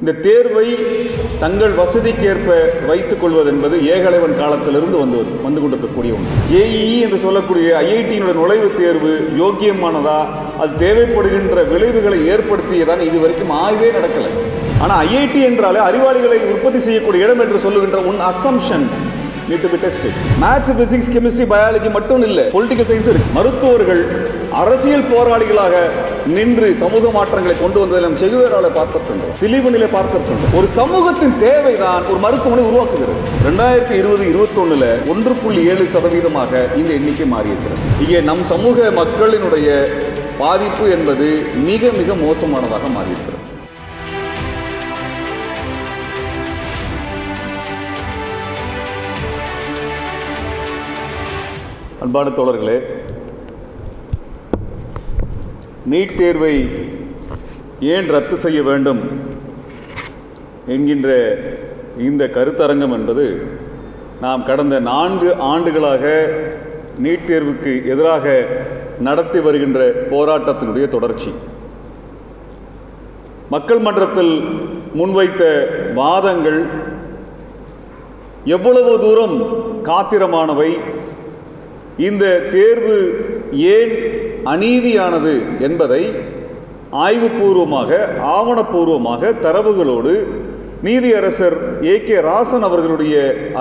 இந்த தேர்வை தங்கள் வசதிக்கேற்ப வைத்துக் கொள்வது என்பது ஏகலைவன் காலத்திலிருந்து வந்து கொண்டிருக்கக்கூடிய ஒன்று. ஜேஇஇ என்று சொல்லக்கூடிய ஐஐடியினுடைய நுழைவுத் தேர்வு யோக்கியமானதா, அது தேவைப்படுகின்ற விளைவுகளை ஏற்படுத்தியதான் இது வரைக்கும் ஆய்வே நடக்கலை. ஆனால் ஐஐடி என்றாலே அறிவாளிகளை உற்பத்தி செய்யக்கூடிய இடம் என்று சொல்லுகின்ற assumption need to be tested. Maths, physics, chemistry, biology மட்டும் இல்லை, பொலிட்டிக்கல் சயின்ஸ் இருக்கு. மருத்துவர்கள் அரசியல் போராளிகளாக நின்று சமூக மாற்றங்களை கொண்டு வந்ததை நாம் செகுவேரால பார்த்திருக்கின்றோம், திலீபனிலே பார்த்திருக்கின்றோம். ஒரு சமூகத்தின் தேவைதான் ஒரு மருத்துவமனை உருவாக்குகிறது. 2020-21 1.7% இந்த எண்ணிக்கை மாறியிருக்கிறது. இங்கே நம் சமூக மக்களினுடைய பாதிப்பு என்பது மிக மிக மோசமானதாக மாறியிருக்கிறது. அன்பான தோழர்களே, நீட் தேர்வை ஏன் ரத்து செய்ய வேண்டும் என்கின்ற இந்த கருத்தரங்கம் என்பது நாம் கடந்த 4 ஆண்டுகளாக நீட் தேர்வுக்கு எதிராக நடத்தி வருகின்ற போராட்டத்தினுடைய தொடர்ச்சி. மக்கள் மன்றத்தில் முன்வைத்த வாதங்கள் எவ்வளவு தூரம் காத்திரமானவை, இந்த தேர்வு ஏன் அநீதியானது என்பதை ஆய்வுபூர்வமாக ஆவணப்பூர்வமாக தரவுகளோடு நீதியரசர் AK ராசன் அவர்களுடைய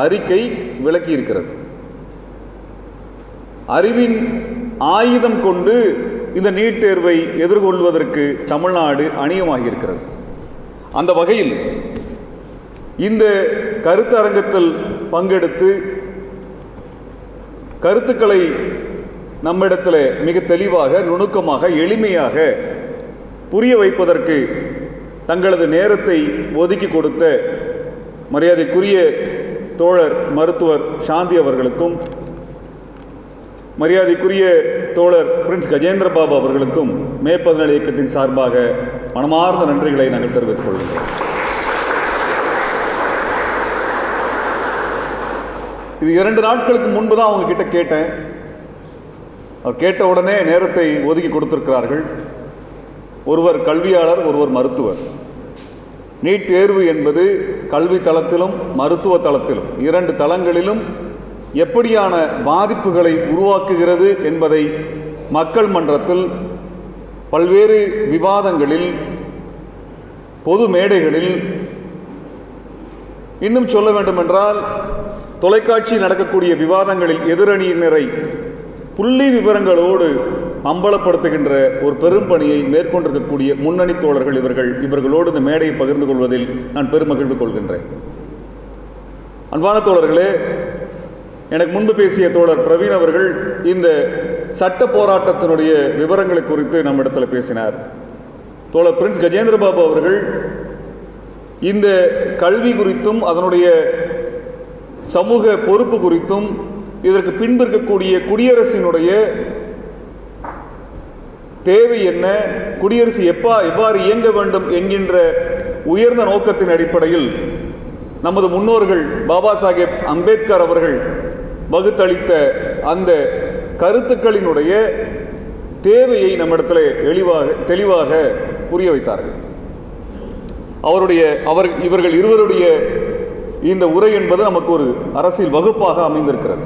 அறிக்கை விளக்கியிருக்கிறது. அறிவின் ஆயுதம் கொண்டு இந்த நீட் தேர்வை எதிர்கொள்வதற்கு தமிழ்நாடு அணியமாகியிருக்கிறது. அந்த வகையில் இந்த கருத்தரங்கத்தில் பங்கெடுத்து கருத்துக்களை நம்மிடத்தில் மிக தெளிவாக, நுணுக்கமாக, எளிமையாக புரிய வைப்பதற்கு தங்களது நேரத்தை ஒதுக்கி கொடுத்த மரியாதைக்குரிய தோழர் மருத்துவர் சாந்தி அவர்களுக்கும், மரியாதைக்குரிய தோழர் பிரின்ஸ் கஜேந்திர பாபு அவர்களுக்கும் மே 17 இயக்கத்தின் சார்பாக மனமார்ந்த நன்றிகளை நாங்கள் தெரிவித்துக் கொள்கிறோம். இது 2 நாட்களுக்கு முன்பு தான் அவங்க கிட்ட கேட்டேன். அவர் கேட்ட உடனே நேரத்தை ஒதுக்கி கொடுத்திருக்கிறார்கள். ஒருவர் கல்வியாளர், ஒருவர் மருத்துவர். நீட் தேர்வு என்பது கல்வி தளத்திலும் மருத்துவ தளத்திலும் 2 தளங்களிலும் எப்படியான பாதிப்புகளை உருவாக்குகிறது என்பதை மக்கள் மன்றத்தில் பல்வேறு விவாதங்களில், பொது மேடைகளில், இன்னும் சொல்ல வேண்டுமென்றால் தொலைக்காட்சி நடக்கக்கூடிய விவாதங்களில் எதிரணியினரை புள்ளி விவரங்களோடு அம்பலப்படுத்துகின்ற ஒரு பெரும் பணியை மேற்கொண்டிருக்கக்கூடிய முன்னணி தோழர்கள் இவர்களோடு இந்த மேடையை பகிர்ந்து கொள்வதில் நான் பெருமகிழ்வு கொள்கின்றேன். அன்பான தோழர்களே, எனக்கு முன்பு பேசிய தோழர் பிரவீன் அவர்கள் இந்த சட்ட போராட்டத்தினுடைய விவரங்களை குறித்து நம்மிடத்தில் பேசினார். தோழர் பிரின்ஸ் கஜேந்திர பாபு அவர்கள் இந்த கல்வி குறித்தும் அதனுடைய சமூக பொறுப்பு குறித்தும் இதற்கு பின்பு இருக்கக்கூடிய குடியரசினுடைய தேவை என்ன, குடியரசு எவ்வாறு இயங்க வேண்டும் என்கின்ற உயர்ந்த நோக்கத்தின் அடிப்படையில் நமது முன்னோர்கள் பாபா சாஹேப் அம்பேத்கர் அவர்கள் வகுத்தளித்த அந்த கருத்துக்களினுடைய தேவையை நம்மிடத்தில் தெளிவாக புரிய வைத்தார்கள். இவர்கள் இருவருடைய இந்த உரை என்பது நமக்கு ஒரு அரசியல் வகுப்பாக அமைந்திருக்கிறது.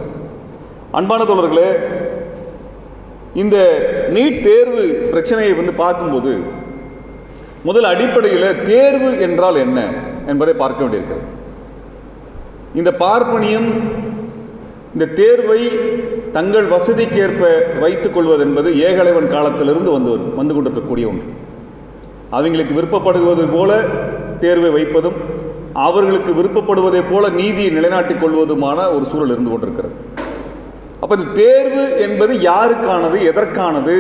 அன்பான தோழர்களே, இந்த நீட் தேர்வு பிரச்சனையை பார்க்கும்போது முதல் அடிப்படையில் தேர்வு என்றால் என்ன என்பதை பார்க்க வேண்டியிருக்கிறது. இந்த பார்ப்பனியம் இந்த தேர்வை தங்கள் வசதிக்கேற்ப வைத்துக் கொள்வது என்பது ஏகலைவன் காலத்திலிருந்து வந்து கொண்டிருக்கக்கூடிய ஒன்று. அவங்களுக்கு விருப்பப்படுவது போல தேர்வை வைப்பதும், அவர்களுக்கு விருப்பப்படுவதை போல நீதியை நிலைநாட்டிக் கொள்வதுமான ஒரு சூழல் இருந்து கொண்டிருக்கிறது. அப்போ இந்த தேர்வு என்பது யாருக்கானது, எதற்கானது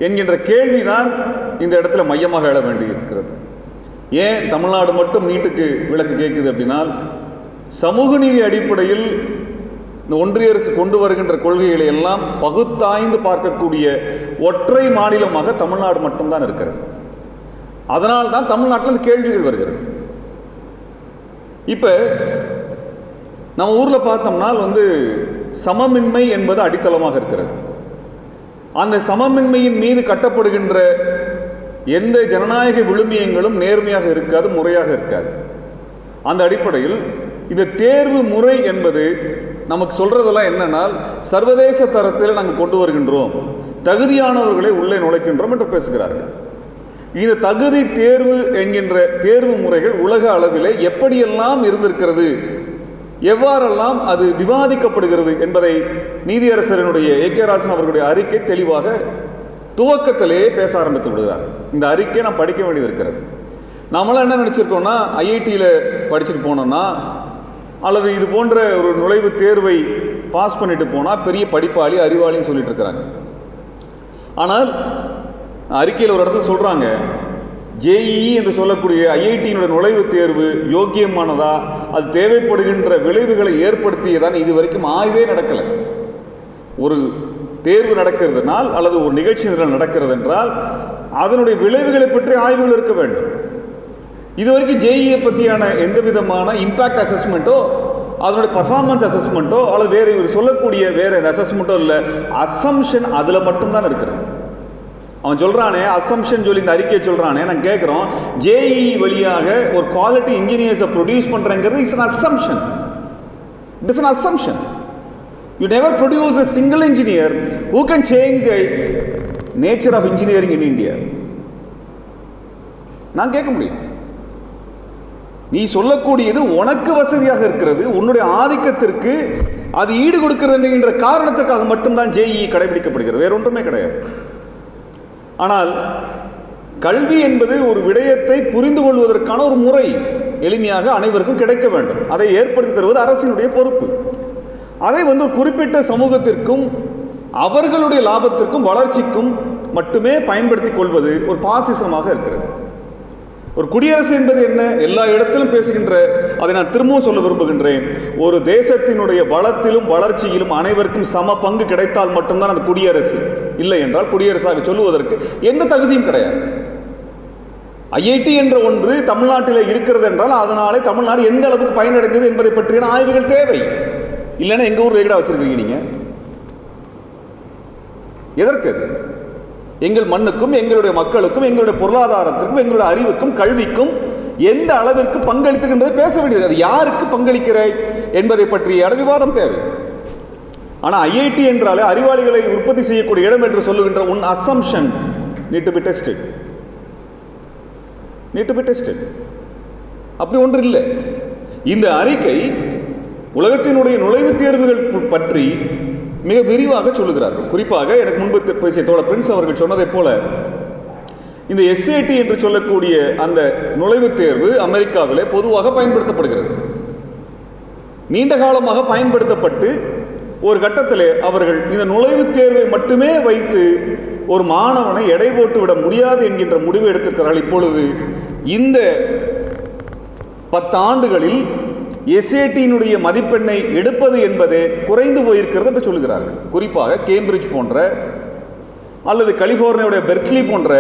என்கின்ற கேள்விதான் இந்த இடத்துல மையமாக எழ வேண்டியிருக்கிறது. ஏன் தமிழ்நாடு மட்டும் நீட்டுக்கு விலக்கு கேட்குது அப்படின்னால், சமூக நீதி அடிப்படையில் இந்த ஒன்றிய அரசு கொண்டு வருகின்ற கொள்கைகளை எல்லாம் பகுத்தாய்ந்து பார்க்கக்கூடிய ஒற்றை மாநிலமாக தமிழ்நாடு மட்டும்தான் இருக்கிறது. அதனால் தான் தமிழ்நாட்டில் இந்த கேள்விகள் வருகிறது. இப்போ நம்ம ஊரில் பார்த்தோம்னா சமமின்மை என்பது அடித்தளமாக இருக்கிறது. அந்த சமமின்மையின் மீது கட்டப்படுகின்ற எந்த ஜனநாயக விழுமியங்களும் நேர்மையாக இருக்காது, முறையாக இருக்காது. அந்த அடிப்படையில் இந்த தேர்வு முறை என்பது நமக்கு சொல்றதெல்லாம் என்னன்னா, சர்வதேச தரத்தில் நாங்கள் கொண்டு வருகின்றோம், தகுதியானவர்களை உள்ளே நுழைக்கின்றோம் என்று பேசுகிறார்கள். இந்த தகுதி தேர்வு என்கின்ற தேர்வு முறைகள் உலக அளவிலே எப்படியெல்லாம் இருந்திருக்கிறது, எவ்வாறெல்லாம் அது விவாதிக்கப்படுகிறது என்பதை நீதியரசரனுடைய ஏகேராசன் அவர்களுடைய அறிக்கை தெளிவாக துவக்கத்திலேயே பேச ஆரம்பித்து விடுகிறார். இந்த அறிக்கை நாம் படிக்க வேண்டியது இருக்கிறது. நாமெல்லாம் என்ன நினச்சிருக்கோம்னா, ஐஐடியில் படிச்சுட்டு போனோம்னா அல்லது இது போன்ற ஒரு நுழைவுத் தேர்வை பாஸ் பண்ணிட்டு போனால் பெரிய படிப்பாளி, அறிவாளின்னு சொல்லிட்டு இருக்கிறாங்க. ஆனால் அறிக்கையில் ஒரு இடத்துல சொல்கிறாங்க, ஜேஇஇ என்று சொல்லக்கூடிய ஐஐடியினுடைய நுழைவுத் தேர்வு யோக்கியமானதா, அது தேவைப்படுகின்ற விளைவுகளை ஏற்படுத்தியதான் இது வரைக்கும் ஆய்வே நடக்கலை. ஒரு தேர்வு நடக்கிறதுனால் அல்லது ஒரு நிகழ்ச்சி நடக்கிறது என்றால் அதனுடைய விளைவுகளை பற்றி ஆய்வுகள் இருக்க வேண்டும். இதுவரைக்கும் ஜேஇஏ பற்றியான எந்த விதமான இம்பேக்ட் அசஸ்மெண்ட்டோ அதனுடைய பர்ஃபார்மன்ஸ் அசஸ்மெண்ட்டோ அல்லது வேறு இவர் சொல்லக்கூடிய வேறு எந்த அசஸ்மெண்ட்டோ இல்லை, அசம்ஷன் அதில் மட்டும்தான் இருக்கிறது. அவன் சொல்கிறானே அசம்ஷன் சொல்லி இந்த அறிக்கையை சொல்கிறானே, நான் கேட்குறோம், ஜேஇஇ வழியாக ஒரு குவாலிட்டி இன்ஜினியர்ஸை ப்ரொடியூஸ் பண்ணுறங்கிறது it's an assumption. It is an assumption. You never produce a single engineer who can change the nature of engineering in India. நான் கேட்க முடியும், நீ சொல்லக்கூடியது உனக்கு வசதியாக இருக்கிறது, உன்னுடைய ஆதிக்கத்திற்கு அது ஈடு கொடுக்கிறது என்கின்ற காரணத்துக்காக மட்டும்தான் ஜேஇஇ கடைபிடிக்கப்படுகிறது, வேற ஒன்றுமே கிடையாது. ஆனால் கல்வி என்பது ஒரு விடயத்தை புரிந்து கொள்வதற்கான ஒரு முறை எளிமையாக அனைவருக்கும் கிடைக்க வேண்டும். அதை ஏற்படுத்தி தருவது அரசினுடைய பொறுப்பு. அதை ஒரு குறிப்பிட்ட சமூகத்திற்கும் அவர்களுடைய லாபத்திற்கும் வளர்ச்சிக்கும் மட்டுமே பயன்படுத்தி கொள்வது ஒரு பாசிசமாக இருக்கிறது. ஒரு குடியரசு என்பது என்ன? எல்லா இடத்திலும் பேசுகின்ற, அதை நான் திரும்பவும் சொல்ல விரும்புகின்றேன், ஒரு தேசத்தினுடைய வளத்திலும் வளர்ச்சியிலும் அனைவருக்கும் சம பங்கு கிடைத்தால் மட்டும்தான் அந்த குடியரசு. இல்லை என்றால் குடியரசாக சொல்லுவதற்கு எந்த தகுதியும் கிடையாது. ஐஐடி என்ற ஒன்று தமிழ்நாட்டில் இருக்கிறது என்றால் அதனாலே தமிழ்நாடு எந்த அளவுக்கு பயனடைந்தது என்பதை பற்றியான ஆய்வுகள் தேவை. இல்லைன்னா எங்கள் ஊர் எங்கடா வச்சிருக்கீங்க நீங்கள்? எதற்கு? அது எங்கள் மண்ணுக்கும் எங்களுடைய மக்களுக்கும் எங்களுடைய பொருளாதாரத்திற்கும் எங்களுடைய அறிவுக்கும் கல்விக்கும் எந்த அளவிற்கு பங்களித்தது என்பதை பேச வேண்டியது. அது யாருக்கு பங்களிக்கிற என்பதை பற்றிய விவாதம் தேவை. ஆனால் ஐஐடி என்றாலே அறிவாளிகளை உற்பத்தி செய்யக்கூடிய இடம் என்று சொல்லுகின்ற உன் assumption need to be tested. அப்படி ஒன்று இல்லை. இந்த அறிக்கை உலகத்தினுடைய நுழைவுத் தேர்வுகள் பற்றி மிக விரிவாக சொல்லுகிறார்கள். குறிப்பாக எனக்கு முன்பு பேசிய தோழர் பிரின்ஸ் அவர்கள் சொன்னதைப் போல இந்த எஸ்ஏடி என்று சொல்லக்கூடிய அந்த நுழைவுத் தேர்வு அமெரிக்காவிலே பொதுவாக பயன்படுத்தப்படுகிறது. நீண்ட காலமாக பயன்படுத்தப்பட்டு ஒரு கட்டத்திலே அவர்கள் இந்த நுழைவுத் தேர்வை மட்டுமே வைத்து ஒரு மாணவனை எடை போட்டு விட முடியாது என்கின்ற முடிவை எடுத்திருக்கிறார்கள். இப்பொழுது இந்த 10 ஆண்டுகளில் எஸ்ஏடியினுடைய மதிப்பெண்ணை எடுப்பது என்பதே குறைந்து போயிருக்கிறது என்று சொல்லுகிறார்கள். குறிப்பாக கேம்பிரிட்ஜ் போன்ற அல்லது கலிபோர்னியாவுடைய பெர்க்லி போன்ற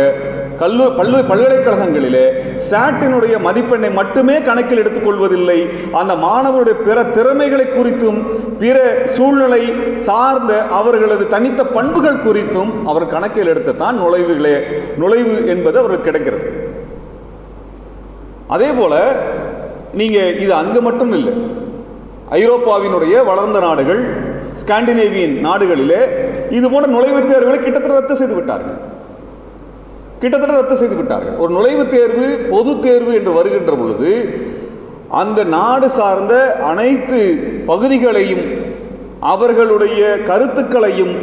பல்கலைக்கழகங்களிலே சாட்டினுடைய மதிப்பெண்ணை மட்டுமே கணக்கில் எடுத்துக்கொள்வதில்லை. அந்த மாணவருடைய பிற திறமைகளை குறித்தும் பிற சூழ்நிலை சார்ந்த அவர்களது தனித்த பண்புகள் குறித்தும் அவர் கணக்கில் எடுத்துத்தான் நுழைவு என்பது அவருக்கு கிடைக்கிறது. அதே போல நீங்கள் இது அங்கே மட்டும் இல்லை, ஐரோப்பாவினுடைய வளர்ந்த நாடுகள், ஸ்காண்டினேவியன் நாடுகளிலே இது போன்ற நுழைவுத் தேர்வுகளை கிட்டத்தட்ட ரத்து செய்து விட்டார்கள். ஒரு நுழைவுத் தேர்வு பொது தேர்வு என்று வருகின்ற பொழுது அந்த நாடு சார்ந்த அனைத்து பகுதிகளையும் அவர்களுடைய கருத்துக்களையும்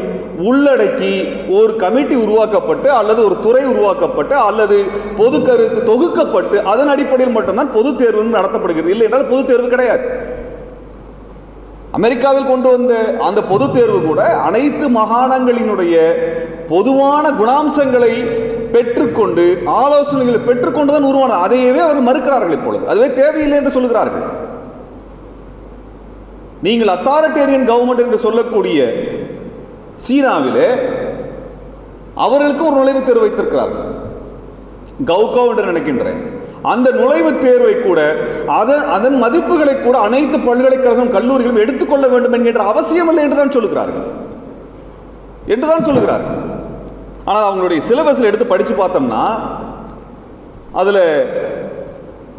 உள்ளடக்கி ஒரு கமிட்டி உருவாக்கப்பட்டு அல்லது ஒரு துறை உருவாக்கப்பட்டு அல்லது பொது கருத்து தொகுக்கப்பட்டு அதன் அடிப்படையில் மட்டும்தான் பொது தேர்வு நடத்தப்படுகிறது. இல்லை என்றால் பொது தேர்வு கிடையாது. அமெரிக்காவில் கொண்டு வந்த அந்த பொது தேர்வு கூட அனைத்து மாகாணங்களினுடைய பொதுவான குணாம்சங்களை பெற்றுக்கொண்டு ஆலோசனைகளை பெற்றுக்கொண்டுதான் உருவான. அதையவே அவர் மறுக்கிறார்கள். இப்பொழுது அதுவே தேவையில்லை என்று சொல்லுகிறார்கள். நீங்கள் அத்தாரிட்டேரியன் கவர்மெண்ட் என்று சொல்லக்கூடிய சீனாவிலே அவர்களுக்கும் ஒரு நுழைவுத் தேர்வு வைத்திருக்கிறார்கள், கவுகோ என்று நினைக்கின்றேன். அந்த நுழைவுத் தேர்வை கூட அதன் மதிப்புகளை கூட அனைத்து பல்கலைக்கழகம் கல்லூரிகளும் எடுத்துக்கொள்ள வேண்டும் என்கின்ற அவசியம் இல்லை என்றுதான் சொல்லுகிறார்கள். ஆனால் அவங்களுடைய சிலபஸில் எடுத்து படித்து பார்த்தோம்னா அதில்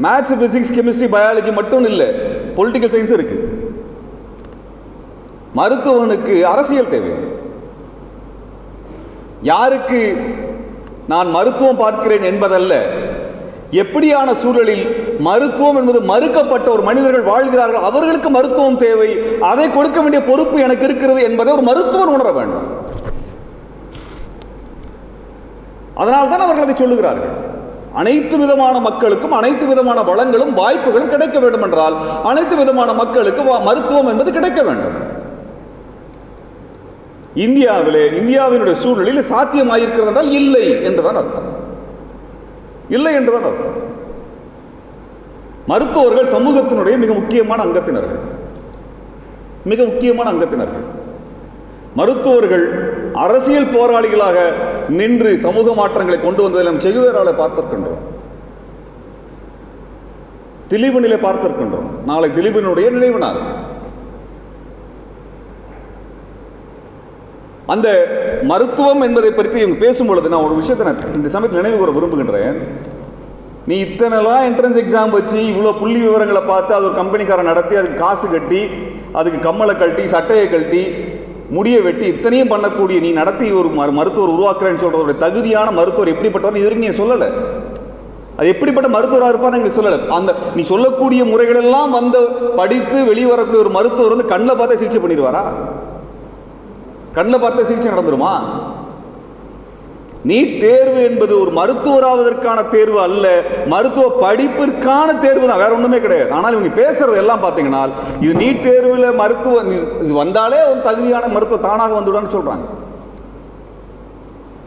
மேத்ஸ், பிசிக்ஸ், கெமிஸ்ட்ரி, பயாலஜி மட்டும் இல்லை, பொலிட்டிக்கல் சயின்ஸ் இருக்கு. மருத்துவனுக்கு அரசியல் தேவை. யாருக்கு நான் மருத்துவம் பார்க்கிறேன் என்பதல்ல, எப்படியான சூழலில் மருத்துவம் என்பது மறுக்கப்பட்ட ஒரு மனிதர்கள் வாழ்கிறார்கள், அவர்களுக்கு மருத்துவம் தேவை, அதை கொடுக்க வேண்டிய பொறுப்பு எனக்கு இருக்கிறது என்பதை ஒரு மருத்துவர் உணர வேண்டும். அதனால்தான் அவர்கள் அதை சொல்லுகிறார்கள். அனைத்து விதமான மக்களுக்கும் அனைத்து விதமான வளங்களும் வாய்ப்புகளும் கிடைக்க வேண்டும் என்றால் அனைத்து விதமான மக்களுக்கு மருத்துவம் என்பது கிடைக்க வேண்டும். இந்தியாவினுடைய சூழலில் சாத்தியமாயிருக்கிறது என்றால் இல்லை என்றுதான் அர்த்தம். இல்லை என்றுதான் அர்த்தம். மருத்துவர்கள் சமூகத்தினுடைய மிக முக்கியமான அங்கத்தினர்கள், மிக முக்கியமான அங்கத்தினர்கள். மருத்துவர்கள் அரசியல் போராளிகளாக நின்று சமூக மாற்றங்களை கொண்டு வந்ததை நாம் செகுவேராவை பார்த்திருக்கின்றோம், திலீபனிலே பார்த்திருக்கின்றோம். நாளை திலீபனுடைய நினைவு நாள். அந்த மருத்துவம் என்பதை பற்றி பேசும் பொழுது நான் ஒரு விஷயத்தை இந்த சமயத்தில் நினைவு கூற விரும்புகின்றேன். நீ இத்தனைலாம் என்ட்ரன்ஸ் எக்ஸாம் வச்சு இவ்வளோ புள்ளி விவரங்களை பார்த்து அது ஒரு கம்பெனிக்காரன் நடத்தி அதுக்கு காசு கட்டி அதுக்கு கம்மலை கழட்டி சட்டையை கழட்டி முடிய வெட்டி இத்தனையும் பண்ணக்கூடிய நீ நடத்தி ஒரு மருத்துவர் உருவாக்குறேன்னு சொல்றதோட தகுதியான மருத்துவர் எப்படிப்பட்டவர் இதற்கு நீ சொல்லலை. அது எப்படிப்பட்ட மருத்துவராக இருப்பான்னு எங்களுக்கு சொல்லலை. அந்த நீ சொல்லக்கூடிய முறைகளெல்லாம் வந்து படித்து வெளியே வரக்கூடிய ஒரு மருத்துவர் வந்து கண்ணில் பார்த்தா சிகிச்சை பண்ணிடுவாரா? கண்ணில் பார்த்த சிகிச்சை நடந்துருமா? நீட் தேர்வு என்பது ஒரு மருத்துவராவதற்கான தேர்வு அல்ல, மருத்துவ படிப்பிற்கான தேர்வு தான், வேற ஒன்றுமே கிடையாது. ஆனால் இவங்க பேசுறது எல்லாம் பார்த்தீங்கன்னா இது நீட் தேர்வில் மருத்துவ இது வந்தாலே ஒரு தகுதியான மருத்துவம் தானாக வந்துவிடான்னு சொல்றாங்க.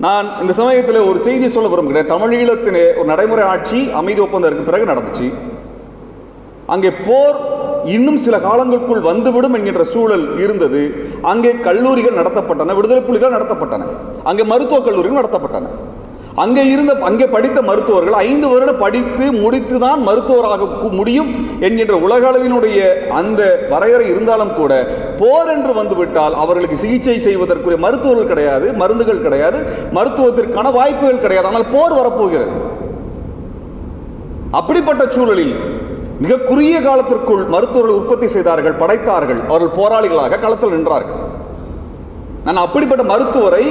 நான் இந்த சமயத்தில் ஒரு செய்தி சொல்ல விரும்புகிறேன். தமிழீழத்திலே ஒரு நடைமுறை ஆட்சி அமைதி ஒப்பந்தத்திற்கு பிறகு நடந்துச்சு. அங்கே போர் இன்னும் சில காலங்களுக்குள் வந்துவிடும் என்கின்ற சூழல் இருந்தது. அங்கே கல்லூரிகள் நடத்தப்பட்டன, விடுதலை புலிகள் நடத்தப்பட்டன, அங்கே மருத்துவக் கல்லூரிகள் நடத்தப்பட்டன. அங்கே படித்த மருத்துவர்கள் 5 வருடம் படித்து முடித்துதான் மருத்துவராக முடியும் என்கின்ற உலக அளவினுடைய அந்த வரையறை இருந்தாலும் கூட போர் என்று வந்துவிட்டால் அவர்களுக்கு சிகிச்சை செய்வதற்குரிய மருத்துவர்கள் கிடையாது, மருந்துகள் கிடையாது, மருத்துவத்திற்கான வாய்ப்புகள் கிடையாது. ஆனால் போர் வரப்போகிறது. அப்படிப்பட்ட சூழலில் மிக குறுகிய காலத்திற்குள் மருத்துவர்கள் உற்பத்தி செய்தார்கள், படைத்தார்கள், அவர்கள் போராளிகளாக களத்தில் நின்றார்கள். நான் அப்படிப்பட்ட மருத்துவரை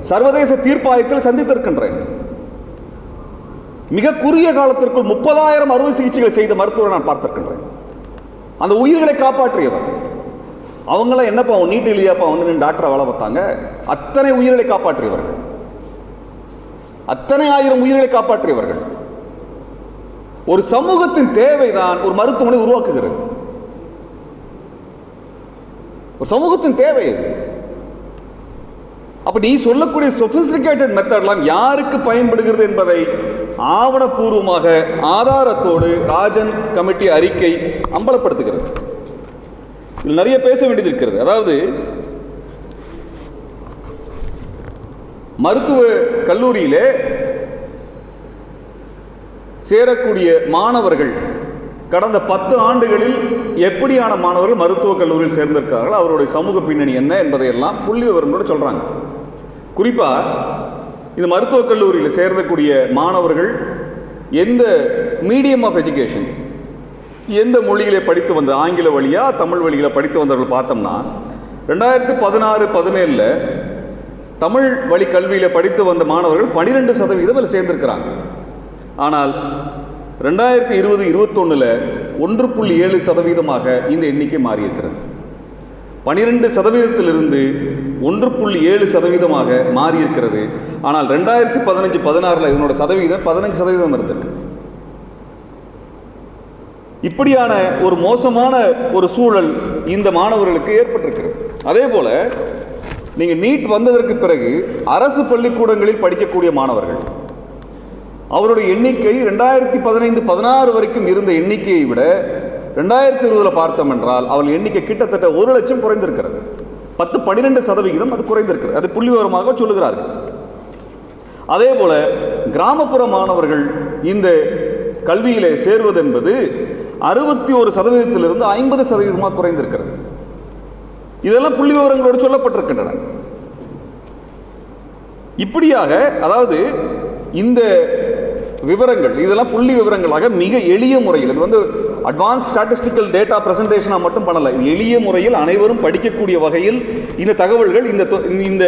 சர்வதேச தீர்ப்பாயத்தில் சந்தித்திருக்கின்றேன். மிக குறுகிய காலத்திற்குள் 30,000 அறுவை சிகிச்சைகள் செய்த மருத்துவரை நான் பார்த்திருக்கின்றேன். அந்த உயிர்களை காப்பாற்றியவர். அவங்களாம் என்னப்பா நீட் இல்லையாப்பா வந்து டாக்டரை வேலை பார்த்தாங்க? அத்தனை உயிர்களை காப்பாற்றியவர்கள், அத்தனை ஆயிரம் உயிர்களை காப்பாற்றியவர்கள். ஒரு சமூகத்தின் தேவைதான் ஒரு மருத்துவமனை உருவாக்குகிறது. ஒரு சமூகத்தின் தேவை. அப்ப நீ சொல்லக்கூடிய சொபிஸ்டிகேட்டட் மெத்தட்லாம் யாருக்கு பயன்படுகிறது என்பதை ஆவணப்பூர்வமாக ஆதாரத்தோடு ராஜன் கமிட்டி அறிக்கை அம்பலப்படுத்துகிறது. இதில் நிறைய பேச வேண்டியது இருக்கிறது. அதாவது மருத்துவ கல்லூரியிலே சேரக்கூடிய மாணவர்கள் கடந்த 10 ஆண்டுகளில் எப்படியான மாணவர்கள் மருத்துவக் கல்லூரியில் சேர்ந்திருக்கிறார்கள், அவருடைய சமூக பின்னணி என்ன என்பதையெல்லாம் புள்ளி விவரங்களோட சொல்றாங்க. குறிப்பாக இந்த மருத்துவக் கல்லூரியில் சேர்ந்தக்கூடிய மாணவர்கள் எந்த மீடியம் ஆஃப் எஜுகேஷன், எந்த மொழியிலே படித்து வந்த, ஆங்கில வழியா தமிழ் வழியில் படித்து வந்தவர்கள் பார்த்தோம்னா 2016-17 தமிழ் வழி கல்வியில் படித்து வந்த மாணவர்கள் 12% அதில் சேர்ந்திருக்கிறாங்க. ஆனால் 2020-21 1.7% இந்த எண்ணிக்கை மாறியிருக்கிறது. 12%இலிருந்து 1.7% மாறியிருக்கிறது. ஆனால் 2015-16 இதனோட சதவீதம் 15% இருந்திருக்கு. இப்படியான ஒரு மோசமான ஒரு சூழல் இந்த மாணவர்களுக்கு ஏற்பட்டிருக்கிறது. அதே போல நீங்க நீட் வந்ததற்கு பிறகு அரசு பள்ளிக்கூடங்களில் படிக்கக்கூடிய மாணவர்கள் அவருடைய எண்ணிக்கை 2015-16 வரைக்கும் இருந்த எண்ணிக்கையை விட 2020 பார்த்தோம் என்றால் அவர்கள் எண்ணிக்கை கிட்டத்தட்ட 1 லட்சம் குறைந்திருக்கிறது. 10-12% அது குறைந்திருக்கிறது. அது புள்ளி விவரமாக சொல்லுகிறார்கள். அதே போல கிராமப்புற மாணவர்கள் இந்த கல்வியிலே சேர்வது என்பது 61%-இலிருந்து 50% குறைந்திருக்கிறது. இதெல்லாம் புள்ளி விவரங்களோடு சொல்லப்பட்டிருக்கின்றன. இப்படியாக அதாவது இந்த விவரங்கள், இதெல்லாம் புள்ளி விவரங்களாக மிக எளிய முறையில், இது வந்து அட்வான்ஸ் ஸ்டாட்டிஸ்டிக்கல் டேட்டா பிரசன்டேஷனாக மட்டும் பண்ணலை, எளிய முறையில் அனைவரும் படிக்கக்கூடிய வகையில் இந்த தகவல்கள் இந்த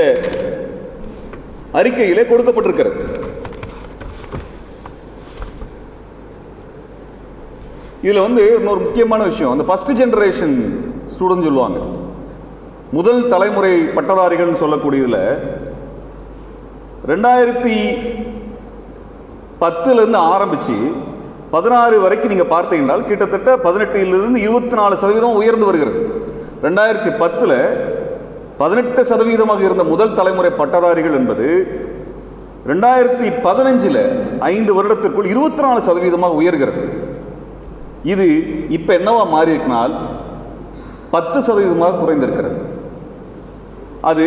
அறிக்கையிலே கொடுக்கப்பட்டிருக்கிறது. இதில் வந்து இன்னொரு முக்கியமான விஷயம், அந்த ஃபர்ஸ்ட் ஜெனரேஷன் ஸ்டூடெண்ட் சொல்லுவாங்க, முதல் தலைமுறை பட்டதாரிகள் சொல்லக்கூடியதில் 2010 ஆரம்பித்து 16 வரைக்கும் நீங்கள் பார்த்தீங்கன்னா கிட்டத்தட்ட 18 24% உயர்ந்து வருகிறது. 2010 18% இருந்த முதல் தலைமுறை பட்டதாரிகள் என்பது 2015 5 வருடத்திற்குள் 24% உயர்கிறது. இது இப்போ என்னவா மாறி இருக்குனால் 10% குறைந்திருக்கிறது. அது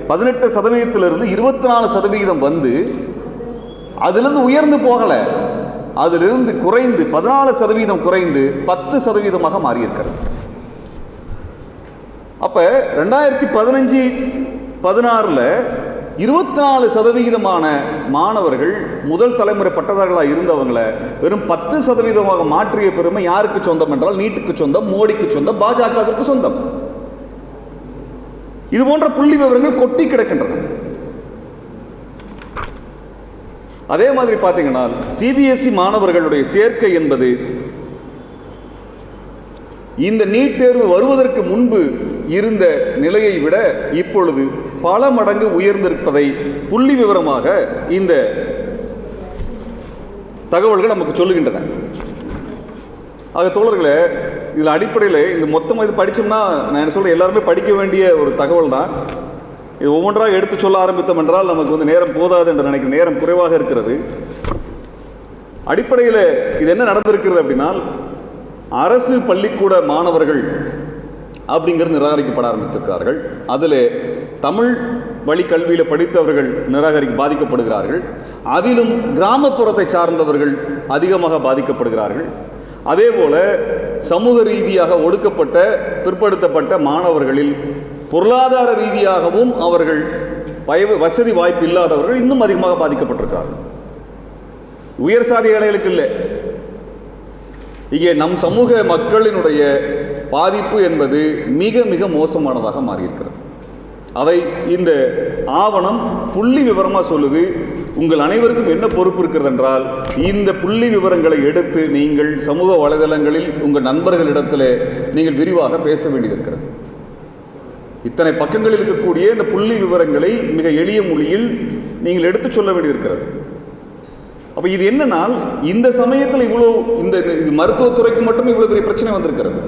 18% 24% வந்து அதிலிருந்து உயர்ந்து போகலை, அதிலிருந்து குறைந்து 14% குறைந்து 10% மாறியிருக்கிறது. அப்ப 2015-16 24% மாணவர்கள் முதல் தலைமுறை பட்டதாரிகளாக இருந்தவங்களை வெறும் 10% மாற்றிய பெருமை யாருக்கு சொந்தம் என்றால் நீட்டுக்கு சொந்தம், மோடிக்கு சொந்தம், பாஜகவிற்கு சொந்தம். இது போன்ற புள்ளி விவரங்கள் கொட்டி கிடக்கின்றன. அதே மாதிரி பார்த்தீங்கன்னா சிபிஎஸ்இ மாணவர்களுடைய சேர்க்கை என்பது இந்த நீட் தேர்வு வருவதற்கு முன்பு இருந்த நிலையை விட இப்பொழுது பல மடங்கு உயர்ந்திருப்பதை புள்ளி விவரமாக இந்த தகவல்கள் நமக்கு சொல்லுகின்றன. ஆக தோழர்களே, இதில் அடிப்படையில் இந்த மொத்தமாக இது படித்தோம்னா நான் என்ன சொல்கிறேன், எல்லாருமே படிக்க வேண்டிய ஒரு தகவல் தான். இது ஒவ்வொன்றாக எடுத்து சொல்ல ஆரம்பித்தோம் என்றால் நமக்கு வந்து நேரம் போதாது என்று நினைக்கிறேன், நேரம் குறைவாக இருக்கிறது. அடிப்படையில் இது என்ன நடந்திருக்கிறது அப்படின்னா, அரசு பள்ளிக்கூட மாணவர்கள் அப்படிங்கிறது நிராகரிக்கப்பட ஆரம்பித்திருக்கிறார்கள். அதில் தமிழ் வழி கல்வியில் படித்தவர்கள் பாதிக்கப்படுகிறார்கள். அதிலும் கிராமப்புறத்தை சார்ந்தவர்கள் அதிகமாக பாதிக்கப்படுகிறார்கள். அதே போல சமூக ரீதியாக ஒடுக்கப்பட்ட பிற்படுத்தப்பட்ட மாணவர்களில் பொருளாதார ரீதியாகவும் அவர்கள் வசதி வாய்ப்பு இல்லாதவர்கள் இன்னும் அதிகமாக பாதிக்கப்பட்டிருக்கிறார்கள். உயர் சாதி ஏழைகளுக்கு இல்லை, இங்கே நம் சமூக மக்களினுடைய பாதிப்பு என்பது மிக மிக மோசமானதாக மாறியிருக்கிறது. அதை இந்த ஆவணம் புள்ளி விவரமாக சொல்லுது. உங்கள் அனைவருக்கும் என்ன பொறுப்பு இருக்கிறது என்றால், இந்த புள்ளி விவரங்களை எடுத்து நீங்கள் சமூக வலைதளங்களில் உங்கள் நண்பர்களிடத்தில் நீங்கள் விரிவாக பேச வேண்டியிருக்கிறது. இத்தனை பக்கங்களில் இருக்கக்கூடிய இந்த புள்ளி விவரங்களை மிக எளிய மொழியில் நீங்கள் எடுத்து சொல்ல வேண்டியிருக்கிறது. அப்போ இது என்னன்னால், இந்த சமயத்தில் இவ்வளோ இது மருத்துவத்துறைக்கு மட்டும் இவ்வளோ பெரிய பிரச்சனை வந்திருக்கிறது.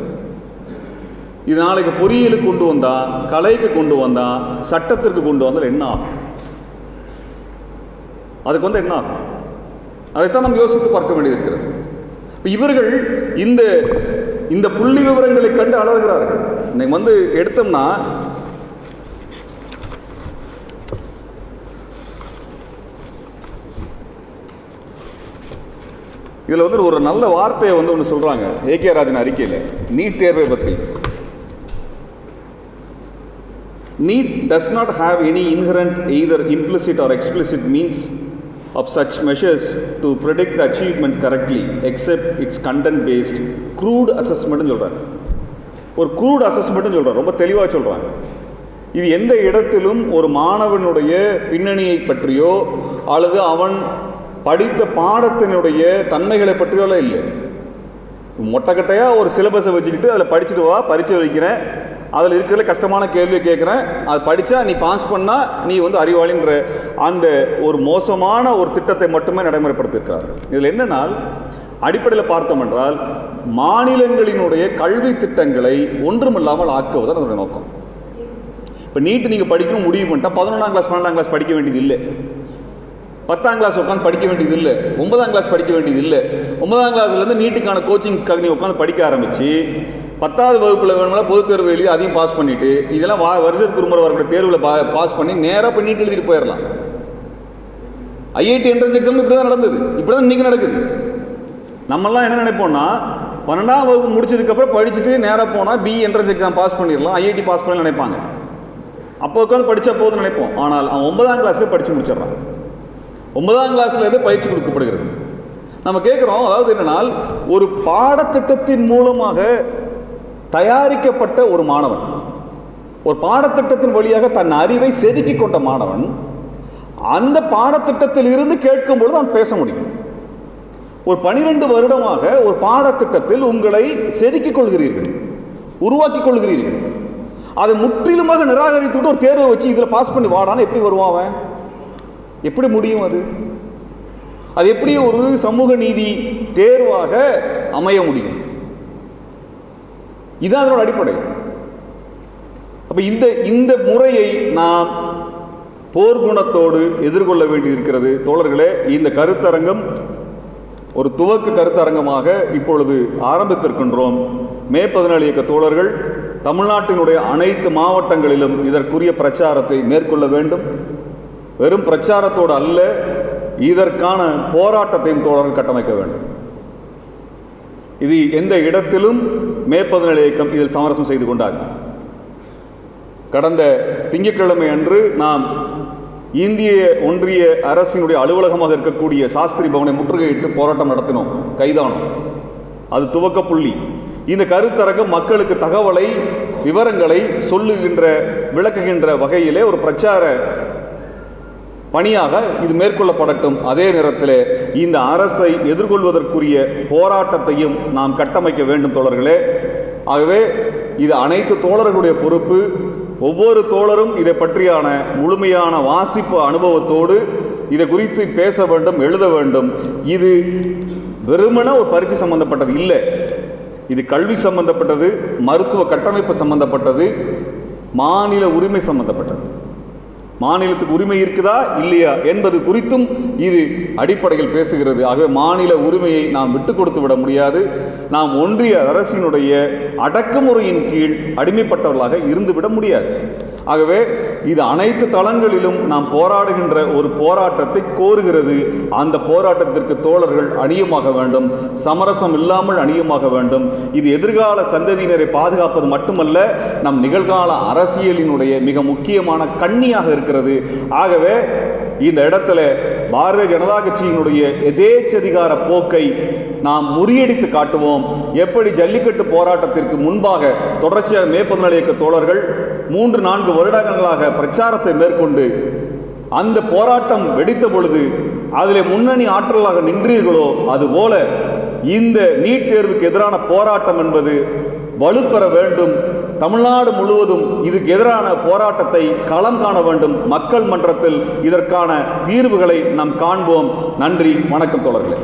இது நாளைக்கு பொறியியலுக்கு கொண்டு வந்தா, கலைக்கு கொண்டு வந்தா, சட்டத்திற்கு கொண்டு வந்தால் என்ன ஆகும்? அதுக்கு வந்து என்ன ஆகும்? அதைத்தான் நம்ம யோசித்து பார்க்க வேண்டியிருக்கிறது. இவர்கள் இந்த புள்ளி விவரங்களை கண்டு அலறுகிறார்கள். இன்னைக்கு வந்து எடுத்தோம்னா இதில் வந்து ஒரு நல்ல வார்த்தையை வந்து ஒன்று சொல்கிறாங்க ஏகே ராஜன் அறிக்கையில் நீட் தேர்வை பற்றி. NEET does not have any inherent either implicit or explicit means of such measures to predict the achievement correctly except its content based crude assessment சொல்றாங்க. ஒரு crude assessment சொல்றாங்க, ரொம்ப தெளிவாக சொல்றாங்க. இது எந்த இடத்திலும் ஒரு மாணவனுடைய பின்னணியை பற்றியோ அல்லது அவன் படித்த பாடத்தினுடைய தன்மைகளை பற்றியோ இல்லை. மொட்டைக்கட்டையாக ஒரு சிலபஸை வச்சுக்கிட்டு அதில் படிச்சுட்டு வா, பரீட்சை வைக்கிறேன், அதில் இருக்கிறதுல கஷ்டமான கேள்வியை கேட்குறேன், அது படித்தா நீ பாஸ் பண்ணால் நீ வந்து அறிவாளின்ற அந்த ஒரு மோசமான ஒரு திட்டத்தை மட்டுமே நடைமுறைப்படுத்தியிருக்கிறார். இதில் என்னென்னால், அடிப்படையில் பார்த்தோம் என்றால் மாநிலங்களினுடைய கல்வி திட்டங்களை ஒன்றுமில்லாமல் ஆக்குவதுதான் அதனுடைய நோக்கம். இப்போ நீட்டு நீங்கள் படிக்கணும் முடிவு பண்ணிட்டா 11ஆம் கிளாஸ் 12ஆம் கிளாஸ் படிக்க வேண்டியது இல்லை, 10ஆம் கிளாஸ் உட்காந்து படிக்க வேண்டியது இல்லை, 9ஆம் கிளாஸ் படிக்க வேண்டியது இல்லை. 9ஆம் கிளாஸ்லேருந்து நீட்டுக்கான கோச்சிங்காக நீ உட்காந்து படிக்க ஆரம்பித்து 10வது வகுப்பில் வேணும்னா பொதுத் தேர்வு எழுதி அதையும் பாஸ் பண்ணிவிட்டு இதெல்லாம் வருஷத்துக்கு ஒரு முறை வரக்கூடிய தேர்வில் பாஸ் பண்ணி நேராக போய் நீட் எழுதிட்டு போயிடலாம். ஐஐடி என்ட்ரன்ஸ் எக்ஸாம் இப்படி தான் நடந்தது, இப்படி தான் இன்றைக்கி நடக்குது. நம்மெல்லாம் என்ன நினைப்போம்னா 12ஆம் வகுப்பு முடிச்சதுக்கப்புறம் படிச்சுட்டு நேராக போனால் பிஇ என்ட்ரன்ஸ் எக்ஸாம் பாஸ் பண்ணிடலாம், ஐஐடி பாஸ் பண்ணலாம் நினைப்பாங்க. அப்போ உட்காந்து படித்தா போதுன்னு நினைப்போம். ஆனால் அவன் 9ஆம் கிளாஸில் படித்து முடிச்சிடறான். 9ஆம் கிளாஸில் பயிற்சி கொடுக்கப்படுகிறது. நம்ம கேட்குறோம், அதாவது என்னென்னால் ஒரு பாடத்திட்டத்தின் மூலமாக தயாரிக்கப்பட்ட ஒரு மாணவன், ஒரு பாடத்திட்டத்தின் வழியாக தன் அறிவை செதுக்கி கொண்ட மாணவன் அந்த பாடத்திட்டத்தில் இருந்து கேட்கும் பொழுது அவன் பேச முடியும். ஒரு 12 வருடமாக ஒரு பாடத்திட்டத்தில் உங்களை செதுக்கிக் கொள்கிறீர்கள், உருவாக்கிக் கொள்கிறீர்கள். அதை முற்றிலுமாக நிராகரித்துவிட்டு ஒரு தேர்வை வச்சு இதில் பாஸ் பண்ணி வாடான்னு எப்படி வருவான் அவன்? எப்படி முடியும்? அது எப்படி ஒரு சமூக நீதி தேர்வாக அமைய முடியும்? இதுதான் அதனோட அடிப்படை. அப்ப இந்த முறையை நாம் போர்க்குணத்தோடு எதிர்கொள்ள வேண்டியிருக்கிறது. தோழர்களே, இந்த கருத்தரங்கம் ஒரு துவக்க கருத்தரங்கமாக இப்பொழுது ஆரம்பித்திருக்கின்றோம். மே 14 இயக்க தோழர்கள் தமிழ்நாட்டினுடைய அனைத்து மாவட்டங்களிலும் இதற்குரிய பிரச்சாரத்தை மேற்கொள்ள வேண்டும். வெறும் பிரச்சாரத்தோடு அல்ல, இதற்கான போராட்டத்தையும் தோழர்கள் கட்டமைக்க வேண்டும். இது எந்த இடத்திலும் மே 14 இயக்கம் இதில் சமரசம் செய்து கொண்டார். கடந்த திங்கட்கிழமை அன்று நாம் இந்திய ஒன்றிய அரசினுடைய அலுவலகமாக இருக்கக்கூடிய சாஸ்திரி பவனை முற்றுகையிட்டு போராட்டம் நடத்தினோம், கைதானோம். அது துவக்க புள்ளி. இந்த கருத்தரங்கம் மக்களுக்கு தகவலை, விவரங்களை சொல்லுகின்ற, விளக்குகின்ற வகையிலே ஒரு பிரச்சார பணியாக இது மேற்கொள்ளப்படட்டும். அதே நேரத்தில் இந்த அரசை எதிர்கொள்வதற்குரிய போராட்டத்தையும் நாம் கட்டமைக்க வேண்டும் தோழர்களே. ஆகவே இது அனைத்து தோழர்களுடைய பொறுப்பு. ஒவ்வொரு தோழரும் இதை பற்றியான முழுமையான வாசிப்பு அனுபவத்தோடு இதை குறித்து பேச வேண்டும், எழுத வேண்டும். இது வெறுமனே ஒரு பரீட்சை சம்பந்தப்பட்டது இல்லை, இது கல்வி சம்பந்தப்பட்டது, மருத்துவ கட்டமைப்பு சம்பந்தப்பட்டது, மாநில உரிமை சம்பந்தப்பட்டது. மாநிலத்துக்கு உரிமை இருக்குதா இல்லையா என்பது குறித்தும் இது அடிப்படையில் பேசுகிறது. ஆகவே மாநில உரிமையை நாம் விட்டு கொடுத்து விட முடியாது. நாம் ஒன்றிய அரசினுடைய அடக்குமுறையின் கீழ் அடிமைப்பட்டவர்களாக இருந்துவிட முடியாது. ஆகவே இது அனைத்து தளங்களிலும் நாம் போராடுகின்ற ஒரு போராட்டத்தை கோருகிறது. அந்த போராட்டத்திற்கு தோழர்கள் அணியமாக வேண்டும், சமரசம் இல்லாமல் அணியமாக வேண்டும். இது எதிர்கால சந்ததியினரை பாதுகாப்பது மட்டுமல்ல, நம் நிகழ்கால அரசியலினுடைய மிக முக்கியமான கண்ணியாக இருக்கிறது. ஆகவே இந்த இடத்துல பாரதிய ஜனதா கட்சியினுடைய எதேச்சதிகார போக்கை நாம் முறியடித்து காட்டுவோம். எப்படி ஜல்லிக்கட்டு போராட்டத்திற்கு முன்பாக தொடர்ச்சியாக மே 14 இயக்க தோழர்கள் 3-4 வருடங்களாக பிரச்சாரத்தை மேற்கொண்டு அந்த போராட்டம் வெடித்த பொழுது அதில் முன்னணி ஆற்றலாக நின்றீர்களோ, அதுபோல இந்த நீட் தேர்வுக்கு எதிரான போராட்டம் என்பது வலுப்பெற வேண்டும். தமிழ்நாடு முழுவதும் இதுக்கு எதிரான போராட்டத்தை களம் காண வேண்டும். மக்கள் மன்றத்தில் இதற்கான தீர்வுகளை நாம் காண்போம். நன்றி, வணக்கம் தோழர்களே.